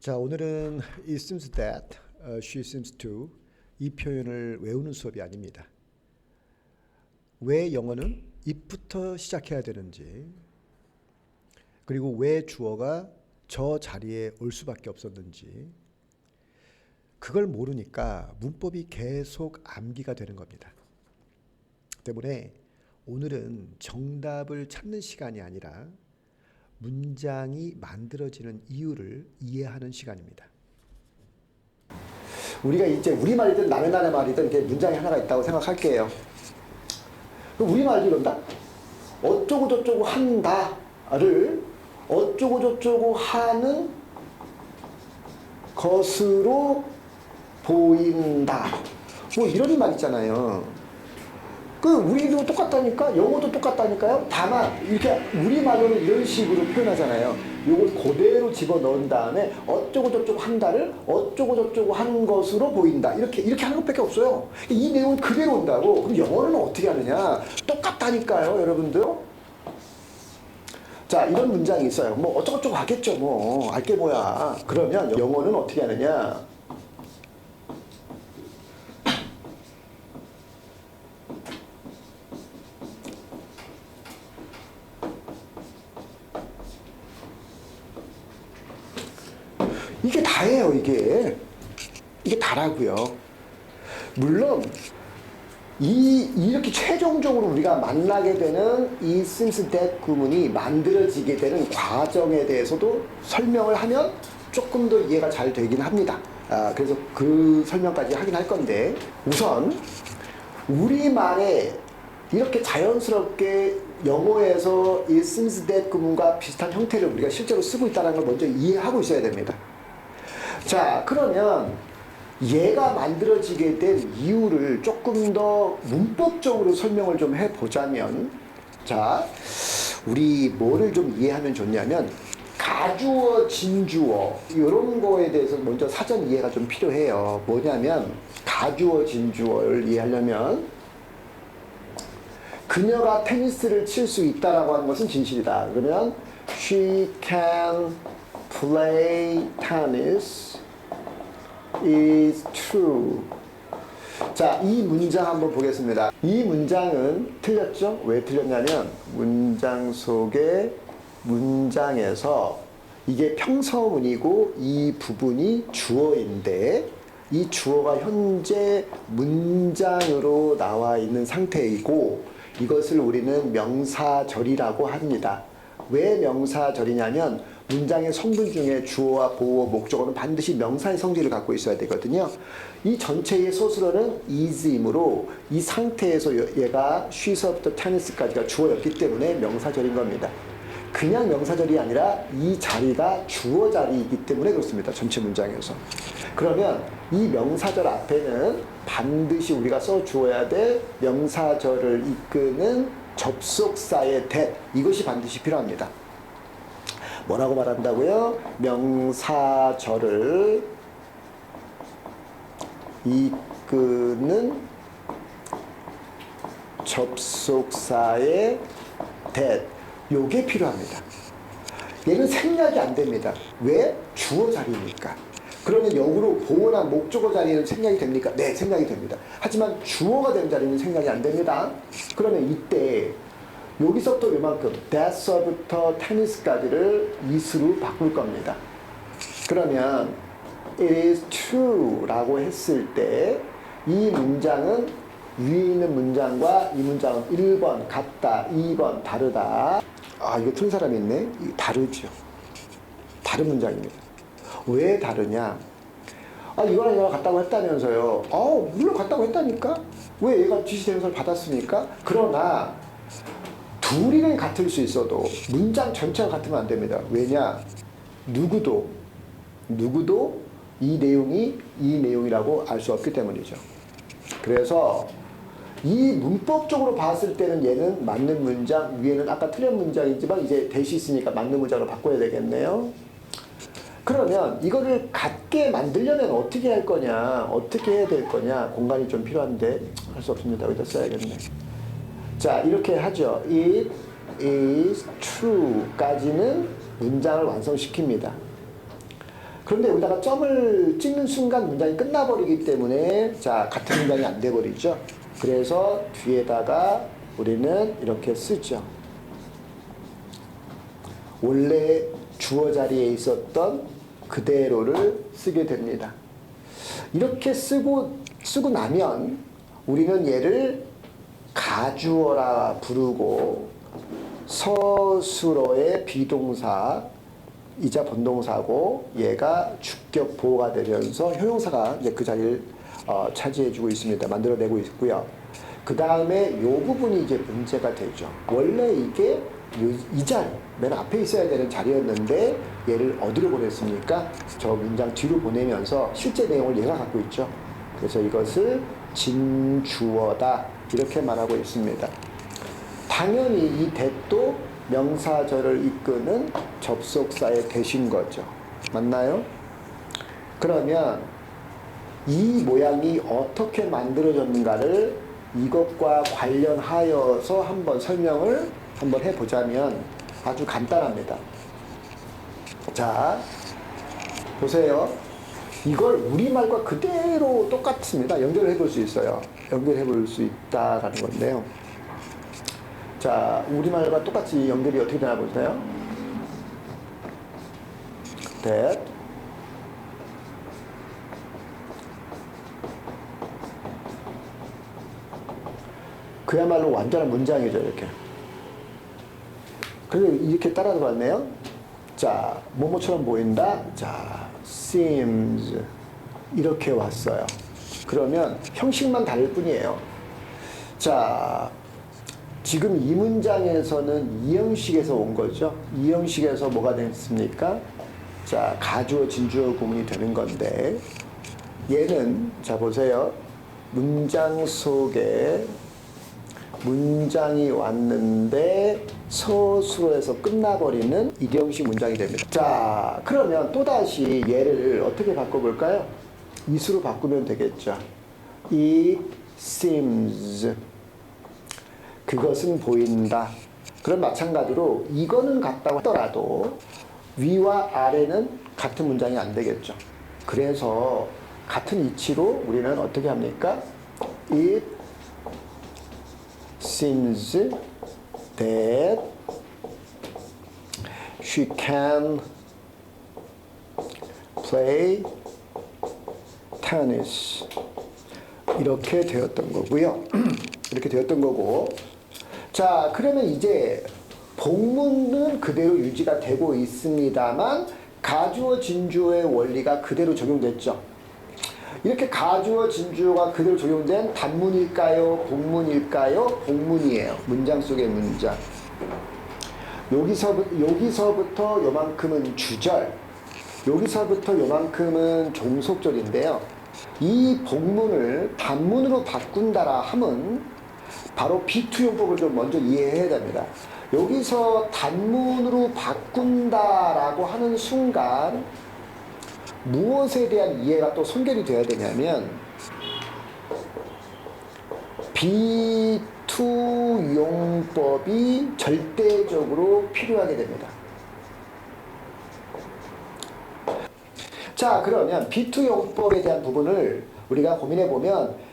자, 오늘은 it seems that, she seems to 이 표현을 외우는 수업이 아닙니다. 왜 영어는 it부터 시작해야 되는지, 그리고 왜 주어가 저 자리에 올 수밖에 없었는지, 그걸 모르니까 문법이 계속 암기가 되는 겁니다. 때문에 오늘은 정답을 찾는 시간이 아니라 문장이 만들어지는 이유를 이해하는 시간입니다. 우리가 이제 우리말이든 남의 나라 말이든 이렇게 문장이 하나가 있다고 생각할게요. 그럼 우리말도 이런다? 어쩌고 저쩌고 한다를 어쩌고 저쩌고 하는 것으로 보인다. 뭐 이런 말 있잖아요. 그 우리도 똑같다니까, 영어도 똑같다니까요. 다만 이렇게 우리말로는 이런 식으로 표현하잖아요. 요걸 그대로 집어넣은 다음에 어쩌고 저쩌고 한다를 어쩌고 저쩌고 한 것으로 보인다. 이렇게 하는 것밖에 없어요. 이 내용은 그대로 온다고. 그럼 영어는 어떻게 하느냐? 똑같다니까요, 여러분들. 자, 이런 문장이 있어요. 뭐 어쩌고저쩌고 하겠죠. 뭐 알게 뭐야. 그러면 영어는 어떻게 하느냐? 이게 다예요, 이게 다라고요. 물론 이렇게 최종적으로 우리가 만나게 되는 이 seems that 구문이 만들어지게 되는 과정에 대해서도 설명을 하면 조금 더 이해가 잘 되긴 합니다. 그래서 그 설명까지 하긴 할 건데, 우선 우리말에 이렇게 자연스럽게 영어에서 이 seems that 구문과 비슷한 형태를 우리가 실제로 쓰고 있다는 걸 먼저 이해하고 있어야 됩니다. 자, 그러면 얘가 만들어지게 된 이유를 조금 더 문법적으로 설명을 좀 해보자면, 자, 우리 뭐를 좀 이해하면 좋냐면 가주어, 진주어 이런 거에 대해서 먼저 사전 이해가 좀 필요해요. 뭐냐면 가주어, 진주어를 이해하려면 그녀가 테니스를 칠 수 있다라고 하는 것은 진실이다. 그러면 she can play tennis is true. 자, 이 문장 한번 보겠습니다. 이 문장은 틀렸죠? 왜 틀렸냐면 문장 속의 문장에서 이게 평서문이고 이 부분이 주어인데 이 주어가 현재 문장으로 나와 있는 상태이고 이것을 우리는 명사절이라고 합니다. 왜 명사절이냐면 문장의 성분 중에 주어와 보어, 목적어는 반드시 명사의 성질을 갖고 있어야 되거든요. 이 전체의 서술어는 is이므로 이 상태에서 얘가 she서부터 tennis까지가 주어였기 때문에 명사절인 겁니다. 그냥 명사절이 아니라 이 자리가 주어 자리이기 때문에 그렇습니다. 전체 문장에서. 그러면 이 명사절 앞에는 반드시 우리가 써주어야 될 명사절을 이끄는 접속사의 that, 이것이 반드시 필요합니다. 뭐라고 말한다고요? 명사절을 이끄는 접속사의 that, 요게 필요합니다. 얘는 생략이 안 됩니다. 왜? 주어 자리니까. 그러면 역으로 보어나 목적어 자리는 생략이 됩니까? 네, 생략이 됩니다. 하지만 주어가 된 자리는 생략이 안 됩니다. 그러면 이때 여기서부터 요만큼 that서부터 tennis까지를 is로 바꿀 겁니다. 그러면 it is true 라고 했을 때 이 문장은 위에 있는 문장과 이 문장은 1번 같다, 2번 다르다. 아, 이거 틀린 사람이 있네. 이거 다르죠. 다른 문장입니다. 왜 다르냐? 아, 이거랑 이거랑 같다고 했다면서요. 물론 같다고 했다니까? 왜 얘가 지시대명사를 받았으니까? 그러나 둘이는 같을 수 있어도 문장 전체가 같으면 안 됩니다. 왜냐? 누구도 이 내용이 이 내용이라고 알 수 없기 때문이죠. 그래서 이 문법적으로 봤을 때는 얘는 맞는 문장, 위에는 아까 틀린 문장이지만 이제 대시 있으니까 맞는 문장으로 바꿔야 되겠네요. 그러면 이거를 같게 만들려면 어떻게 할 거냐, 어떻게 해야 될 거냐, 공간이 좀 필요한데 할 수 없습니다. 여기다 써야겠네. 자, 이렇게 하죠. It is true 까지는 문장을 완성시킵니다. 그런데 여기다가 점을 찍는 순간 문장이 끝나버리기 때문에 자 같은 문장이 안 돼버리죠. 그래서 뒤에다가 우리는 이렇게 쓰죠. 원래 주어 자리에 있었던 그대로를 쓰게 됩니다. 이렇게 쓰고 나면 우리는 얘를 가주어라 부르고 서술어의 비동사 이자 본동사고 얘가 주격 보호가 되면서 효용사가 이제 그 자리를 차지해주고 있습니다. 만들어내고 있고요. 그 다음에 이 부분이 이제 문제가 되죠. 원래 이게 이 자리, 맨 앞에 있어야 되는 자리였는데 얘를 어디로 보냈습니까? 저 문장 뒤로 보내면서 실제 내용을 얘가 갖고 있죠. 그래서 이것을 진주어다 이렇게 말하고 있습니다. 당연히 이 that도 명사절을 이끄는 접속사의 대신 거죠. 맞나요? 그러면 이 모양이 어떻게 만들어졌는가를 이것과 관련하여서 한번 설명을 한번 해보자면 아주 간단합니다. 자, 보세요. 이걸 우리말과 그대로 똑같습니다. 연결해 볼 수 있어요. 연결해 볼 수 있다라는 건데요. 자, 우리말과 똑같이 연결이 어떻게 되나 보세요. that 그야말로 완전한 문장이죠, 이렇게. 그리고 이렇게 따라 들어왔네요. 자, 뭐뭐처럼 보인다. 자, seems 이렇게 왔어요. 그러면 형식만 다를 뿐이에요. 자, 지금 이 문장에서는 이 형식에서 온 거죠. 이 형식에서 뭐가 됐습니까? 자, 가주어, 진주어 구문이 되는 건데 얘는 자 보세요. 문장 속에 문장이 왔는데 서술어에서 끝나버리는 이형식 문장이 됩니다. 자, 그러면 또다시 얘를 어떻게 바꿔볼까요? 이수로 바꾸면 되겠죠. It seems 그것은 보인다. 그럼 마찬가지로 이거는 같다고 하더라도 위와 아래는 같은 문장이 안 되겠죠. 그래서 같은 이치로 우리는 어떻게 합니까? It seems that she can play tennis. 이렇게 되었던 거고요. 이렇게 되었던 거고. 자, 그러면 이제 복문은 그대로 유지가 되고 있습니다만 가주어 진주어의 원리가 그대로 적용됐죠. 이렇게 가주어 진주어가 그대로 적용된 단문일까요? 복문일까요? 복문이에요. 문장 속의 문장. 여기서부터 요만큼은 주절, 여기서부터 요만큼은 종속절인데요. 이 복문을 단문으로 바꾼다라 함은 바로 비투용법을 좀 먼저 이해해야 됩니다. 여기서 단문으로 바꾼다라고 하는 순간 무엇에 대한 이해가 또 선결이 돼야 되냐면 비투용법이 절대적으로 필요하게 됩니다. 자, 그러면 비투용법에 대한 부분을 우리가 고민해 보면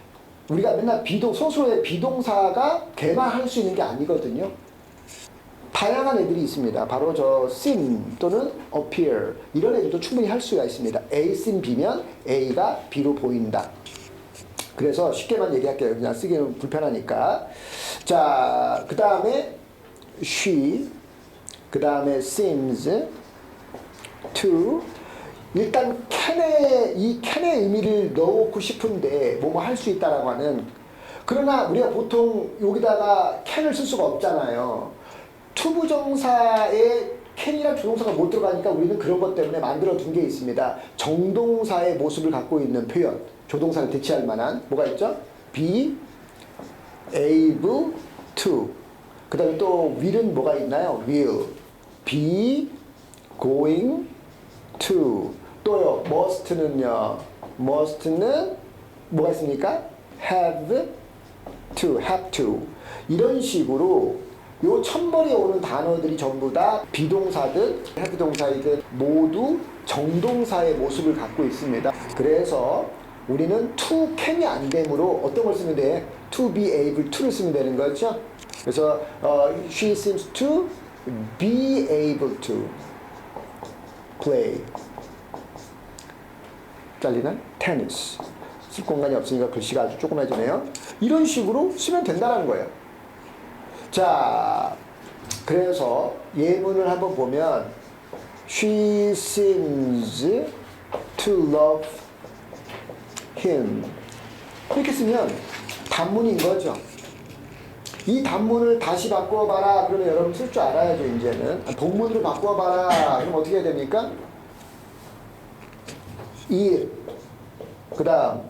우리가 맨날 소수의 비동사가 개발할 수 있는 게 아니거든요. 다양한 애들이 있습니다. 바로 저 seem 또는 appear 이런 애들도 충분히 할 수가 있습니다. A seem B면 A가 B로 보인다. 그래서 쉽게만 얘기할게요. 그냥 쓰기는 불편하니까. 자, 그 다음에 she, 그 다음에 seems to. 일단 이 can의 의미를 넣고 싶은데 뭐뭐 할 수 있다라고 하는. 그러나 우리가 보통 여기다가 can을 쓸 수가 없잖아요. 투부정사에 can이랑 조동사가 못 들어가니까 우리는 그런 것 때문에 만들어 둔 게 있습니다. 정동사의 모습을 갖고 있는 표현, 조동사를 대체할 만한 뭐가 있죠? be able to. 그 다음에 또 will은 뭐가 있나요? will be going to. 또요, must는요. must는 뭐가 있습니까? have to. 이런 식으로 요 첨벌이 오는 단어들이 전부 다 비동사든 해부동사이든 모두 정동사의 모습을 갖고 있습니다. 그래서 우리는 to can이 안 되므로 어떤 걸 쓰면 돼? to be able to를 쓰면 되는 거죠. 그래서 she seems to be able to play 잘리는 테니스. 쓸 공간이 없으니까 글씨가 아주 조그매지네요. 이런 식으로 쓰면 된다는 거예요. 자, 그래서 예문을 한번 보면 she seems to love him 이렇게 쓰면 단문인 거죠. 이 단문을 다시 바꿔봐라 그러면 여러분 쓸 줄 알아야죠. 이제는 동문으로 바꿔봐라 그럼 어떻게 해야 됩니까? it 그 다음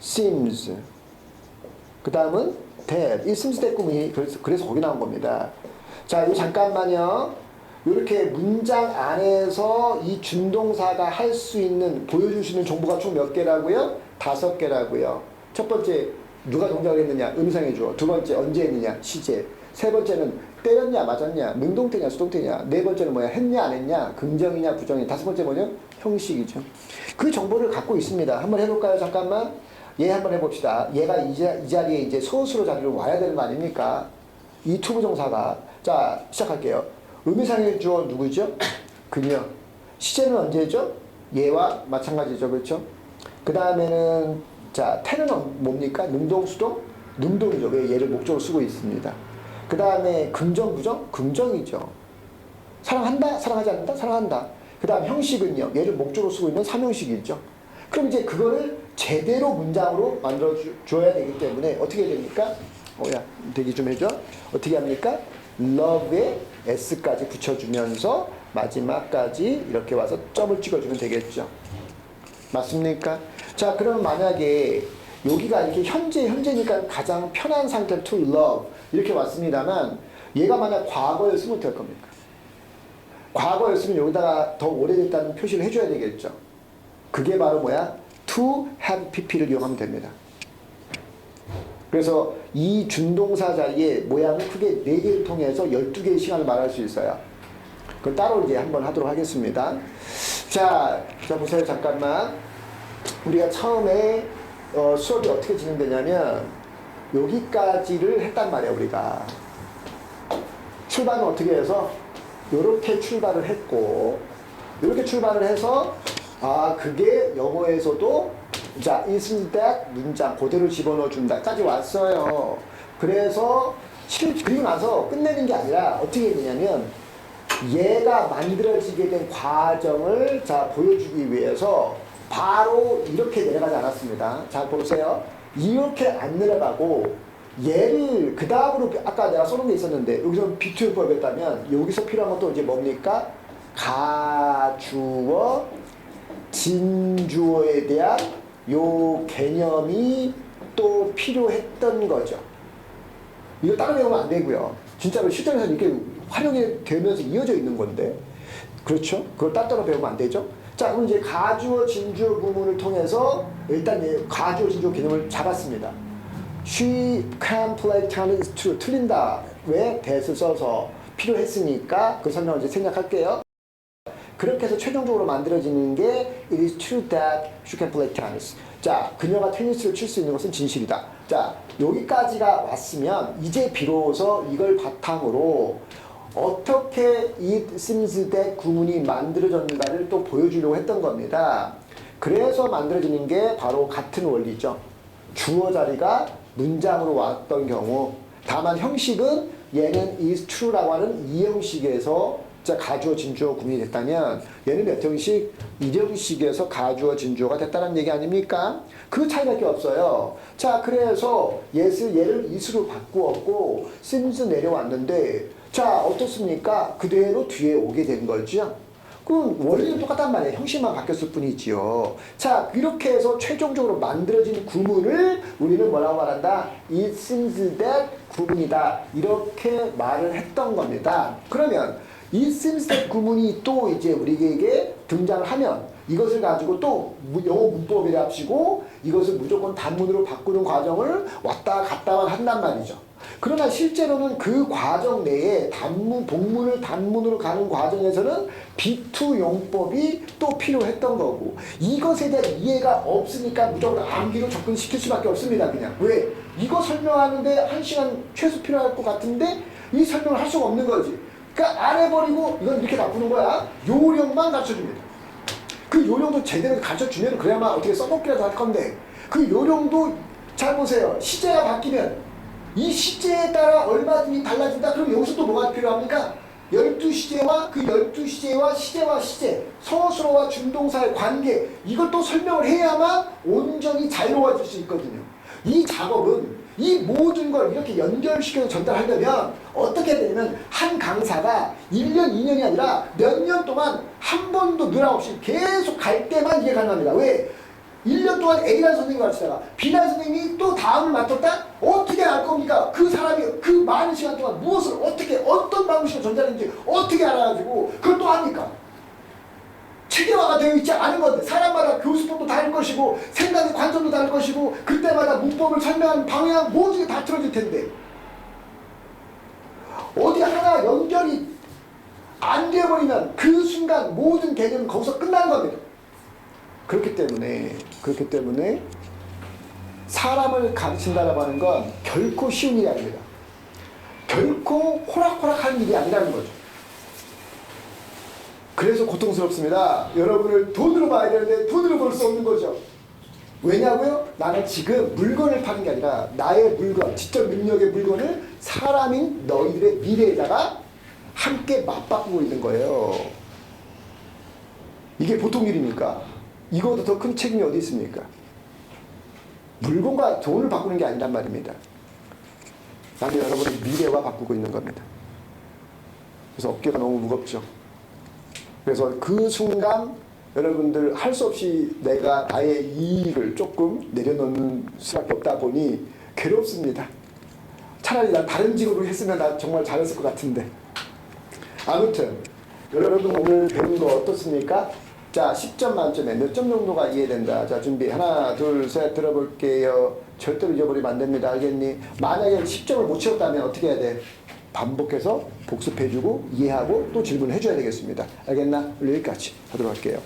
seems 그 다음은 that it seems that 구문이 그래서 거기 나온 겁니다. 자, 이거 잠깐만요. 이렇게 문장 안에서 이 준동사가 할 수 있는 보여줄 수 있는 정보가 총 몇 개라고요? 5개라고요. 첫 번째 누가 동작을 했느냐? 음성해 줘. 두 번째 언제 했느냐? 시제. 세 번째는 때렸냐 맞았냐? 능동태냐 수동태냐? 네 번째는 뭐야? 했냐 안 했냐? 긍정이냐 부정이냐? 다섯 번째 뭐냐? 형식이죠. 그 정보를 갖고 있습니다. 한번 해볼까요? 잠깐만. 얘 한번 해봅시다. 얘가 이 자리에 이제 소수로 자리로 와야 되는 거 아닙니까? 이 투부정사가. 자, 시작할게요. 의미상의 주어 누구죠? 그녀. 시제는 언제죠? 얘와 마찬가지죠. 그렇죠? 그 다음에는 자, 태는 뭡니까? 능동, 수동? 능동이죠. 왜 얘를 목적으로 쓰고 있습니다. 그 다음에 긍정, 부정? 긍정이죠. 사랑한다? 사랑하지 않는다? 사랑한다. 그 다음 형식은요. 얘를 목적으로 쓰고 있는 3형식이죠. 그럼 이제 그거를 제대로 문장으로 만들어줘야 되기 때문에 어떻게 해야 됩니까? 야, 대기 좀 해줘. 어떻게 합니까? love에 s까지 붙여주면서 마지막까지 이렇게 와서 점을 찍어주면 되겠죠. 맞습니까? 자, 그럼 만약에 여기가 이렇게 현재니까 가장 편한 상태 to love 이렇게 왔습니다만 얘가 만약 과거였으면 어떻게 할 겁니까? 과거였으면 여기다가 더 오래됐다는 표시를 해줘야 되겠죠. 그게 바로 뭐야? to have pp를 이용하면 됩니다. 그래서 이 준동사 자리에 모양을 크게 4개를 통해서 12개의 시간을 말할 수 있어요. 그걸 따로 이제 한번 하도록 하겠습니다. 자 보세요. 잠깐만. 우리가 처음에 수업이 어떻게 진행되냐면 여기까지를 했단 말이에요. 우리가 출발은 어떻게 해서 이렇게 출발을 했고 이렇게 출발을 해서 그게 영어에서도 자, isn't that 문장 그대로 집어넣어 준다까지 왔어요. 그래서 그리고 나서 끝내는 게 아니라 어떻게 했냐면 얘가 만들어지게 된 과정을 자 보여주기 위해서 바로 이렇게 내려가지 않았습니다. 자 보세요. 이렇게 안 내려가고 얘를 그 다음으로 아까 내가 써놓은 게 있었는데 여기서 비투를 보였다면 여기서 필요한 것도 이제 뭡니까? 가주어 진주어에 대한 요 개념이 또 필요했던 거죠. 이거 따로 배우면 안 되고요. 진짜로 실전에서 이렇게 활용이 되면서 이어져 있는 건데. 그렇죠? 그걸 따로 배우면 안 되죠? 자, 그럼 이제 가주어 진주어 구문을 통해서 일단 가주어 진주어 개념을 잡았습니다. She can play tennis too. 틀린다. 왜? that을 써서 필요했으니까 그 설명을 이제 생략할게요. 그렇게 해서 최종적으로 만들어지는 게 It is true that she can play tennis. 자, 그녀가 테니스를 칠 수 있는 것은 진실이다. 자, 여기까지가 왔으면 이제 비로소 이걸 바탕으로 어떻게 It seems that 구문이 만들어졌는가를 또 보여주려고 했던 겁니다. 그래서 만들어지는 게 바로 같은 원리죠. 주어 자리가 문장으로 왔던 경우 다만 형식은 얘는 is true라고 하는 이 형식에서 자, 가주어 진주어 구문이 됐다면 얘는 몇 형식? 1형식에서 가주어 진주어가 됐다는 얘기 아닙니까? 그 차이밖에 없어요. 자, 그래서 얘를 is로 바꾸었고 seems 내려왔는데 자, 어떻습니까? 그대로 뒤에 오게 된 거죠. 그럼 원리는 똑같단 말이에요. 형식만 바뀌었을 뿐이지요. 자, 이렇게 해서 최종적으로 만들어진 구문을 우리는 뭐라고 말한다? It seems that 구문이다. 이렇게 말을 했던 겁니다. 그러면 It seems that 구문이 또 이제 우리에게 등장을 하면 이것을 가지고 또 영어 문법이라 합시고 이것을 무조건 단문으로 바꾸는 과정을 왔다 갔다만 한단 말이죠. 그러나 실제로는 그 과정 내에 복문을 단문으로 가는 과정에서는 B2 용법이 또 필요했던 거고, 이것에 대한 이해가 없으니까 무조건 암기로 접근시킬 수밖에 없습니다. 그냥 왜? 이거 설명하는데 1시간 최소 필요할 것 같은데 이 설명을 할 수가 없는 거지. 그러니까 안 해버리고 이건 이렇게 바꾸는 거야. 요령만 가르쳐줍니다. 그 요령도 제대로 가르쳐주면 그래야만 어떻게 써먹기라도 할 건데, 그 요령도 잘 보세요. 시제가 바뀌면 이 시제에 따라 얼마든지 달라진다. 그럼 여기서 또 뭐가 필요합니까? 12시제와 그 12시제와 시제와 시제, 서술어와 준동사의 관계, 이걸 또 설명을 해야만 온전히 자유로워질 수 있거든요. 이 작업은 이 모든 걸 이렇게 연결시켜서 전달하려면 어떻게 해야 되냐면, 한 강사가 1년, 2년이 아니라 몇 년 동안 한 번도 누락 없이 계속 갈 때만 이게 가능합니다. 왜? 1년 동안 A라는 선생님이 가르치다가 B라는 선생님이 또 다음을 맡았다? 어떻게 알 겁니까? 그 사람이 그 많은 시간 동안 무엇을 어떻게, 어떤 방식으로 전달했는지 어떻게 알아가지고 그걸 또 합니까? 체계화가 되어 있지 않은 건데, 사람마다 교수법도 다를 것이고 생각의 관점도 다를 것이고 그때마다 문법을 설명하는 방향 모든 게 다 틀어질 텐데, 어디 하나 연결이 안 되어버리면 그 순간 모든 개념은 거기서 끝나는 겁니다. 그렇기 때문에 사람을 가르친다라고 하는 건 결코 쉬운 일이 아닙니다. 결코 호락호락하는 일이 아니라는 거죠. 그래서 고통스럽습니다. 여러분을 돈으로 봐야 되는데 돈으로 벌 수 없는 거죠. 왜냐고요? 나는 지금 물건을 파는 게 아니라 나의 물건, 지적 능력의 물건을 사람인 너희들의 미래에다가 함께 맞바꾸고 있는 거예요. 이게 보통 일입니까? 이거보다 더 큰 책임이 어디 있습니까? 물건과 돈을 바꾸는 게 아니란 말입니다. 나는 여러분의 미래와 바꾸고 있는 겁니다. 그래서 어깨가 너무 무겁죠. 그래서 그 순간 여러분들 할 수 없이 내가 나의 이익을 조금 내려놓는 수밖에 없다 보니 괴롭습니다. 차라리 나 다른 직업을 했으면 나 정말 잘했을 것 같은데. 아무튼 여러분 오늘 배운 거 어떻습니까? 자, 10점 만점에 몇 점 정도가 이해된다. 자, 준비. 하나, 둘, 셋 들어볼게요. 절대로 잊어버리면 안 됩니다. 알겠니? 만약에 10점을 못 채웠다면 어떻게 해야 돼? 반복해서 복습해주고 이해하고 또 질문을 해줘야 되겠습니다. 알겠나? 여기까지 하도록 할게요.